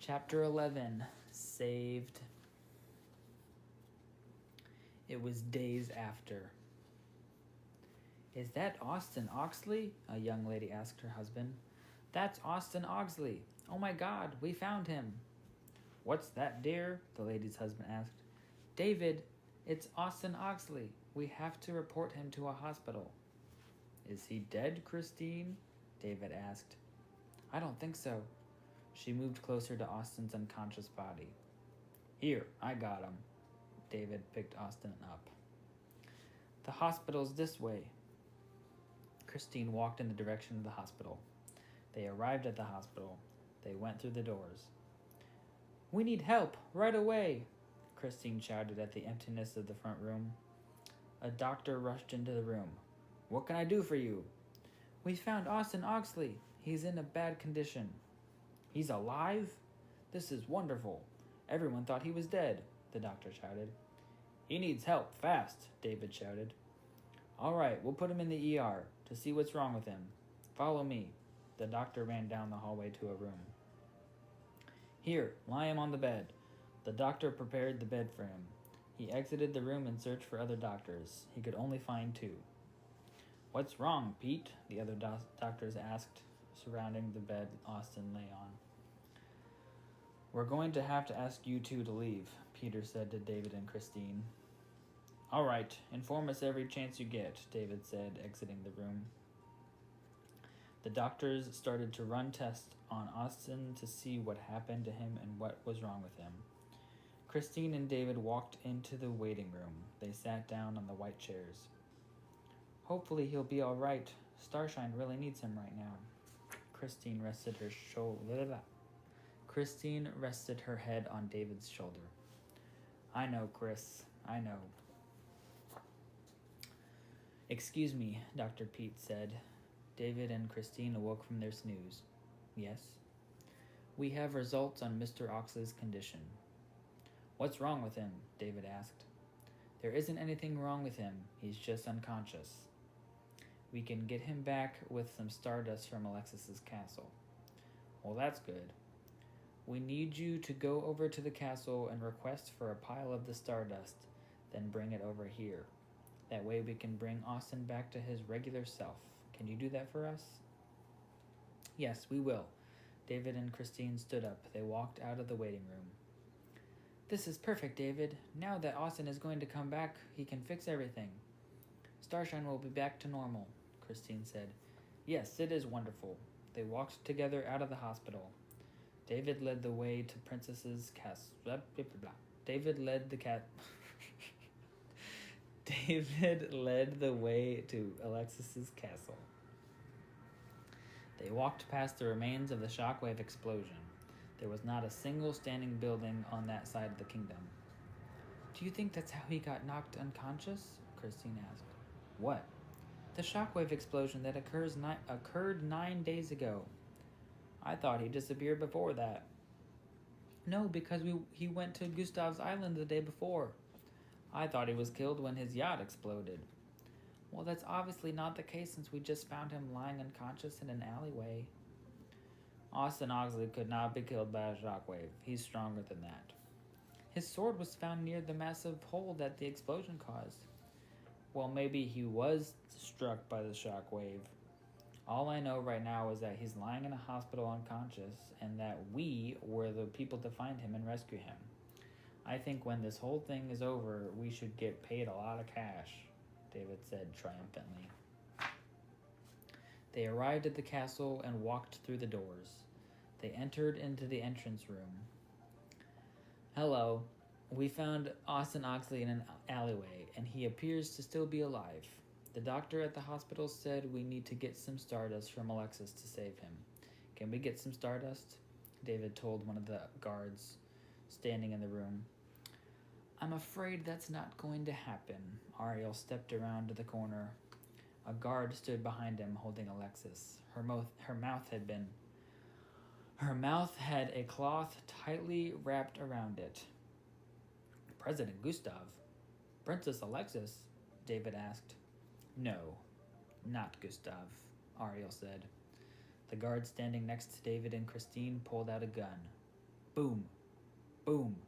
Chapter 11, Saved. It was days after. "Is that Austin Oxley?" a young lady asked her husband. "That's Austin Oxley. Oh my God, we found him." "What's that, dear?" the lady's husband asked. "David, it's Austin Oxley. We have to report him to a hospital." "Is he dead, Christine?" David asked. "I don't think so." She moved closer to Austin's unconscious body. "Here, I got him." David picked Austin up. "The hospital's this way." Christine walked in the direction of the hospital. They arrived at the hospital. They went through the doors. "We need help, right away!" Christine shouted at the emptiness of the front room. A doctor rushed into the room. "What can I do for you?" "We found Austin Oxley. He's in a bad condition." "He's alive? This is wonderful. Everyone thought he was dead," the doctor shouted. "He needs help, fast," David shouted. "All right, we'll put him in the ER to see what's wrong with him. Follow me." The doctor ran down the hallway to a room. "Here, lie him on the bed." The doctor prepared the bed for him. He exited the room and searched for other doctors. He could only find 2. "What's wrong, Pete?" the other doctors asked, surrounding the bed Austin lay on. "We're going to have to ask you 2 to leave," Peter said to David and Christine. "All right, inform us every chance you get," David said, exiting the room. The doctors started to run tests on Austin to see what happened to him and what was wrong with him. Christine and David walked into the waiting room. They sat down on the white chairs. "Hopefully he'll be all right. Starshine really needs him right now." Christine rested her head on David's shoulder. "I know, Chris. I know." "Excuse me," Dr. Pete said. David and Christine awoke from their snooze. "Yes?" "We have results on Mr. Oxley's condition." "What's wrong with him?" David asked. "There isn't anything wrong with him. He's just unconscious. We can get him back with some stardust from Alexis's castle." "Well, that's good." "We need you to go over to the castle and request for a pile of the stardust, then bring it over here. That way we can bring Austin back to his regular self. Can you do that for us?" "Yes, we will." David and Christine stood up. They walked out of the waiting room. "This is perfect, David. Now that Austin is going to come back, he can fix everything. Starshine will be back to normal," Christine said. "Yes, it is wonderful." They walked together out of the hospital. David led the way to Princess's castle. David led the way to Alexis's castle. They walked past the remains of the shockwave explosion. There was not a single standing building on that side of the kingdom. "Do you think that's how he got knocked unconscious?" Christine asked. "What?" "The shockwave explosion that occurred 9 days ago." "I thought he disappeared before that." "No, because he went to Gustav's Island the day before." "I thought he was killed when his yacht exploded." "Well, that's obviously not the case since we just found him lying unconscious in an alleyway." "Austin Oxley could not be killed by a shockwave. He's stronger than that." "His sword was found near the massive hole that the explosion caused." "Well, maybe he was struck by the shockwave. All I know right now is that he's lying in a hospital unconscious and that we were the people to find him and rescue him. I think when this whole thing is over, we should get paid a lot of cash," David said triumphantly. They arrived at the castle and walked through the doors. They entered into the entrance room. "Hello. We found Austin Oxley in an alleyway, and he appears to still be alive. The doctor at the hospital said we need to get some stardust from Alexis to save him. Can we get some stardust?" David told one of the guards standing in the room. "I'm afraid that's not going to happen." Ariel stepped around to the corner. A guard stood behind him, holding Alexis. Her mouth had a cloth tightly wrapped around it. "President Gustav? Princess Alexis?" David asked. "No, not Gustav," Ariel said. The guard standing next to David and Christine pulled out a gun. Boom, boom.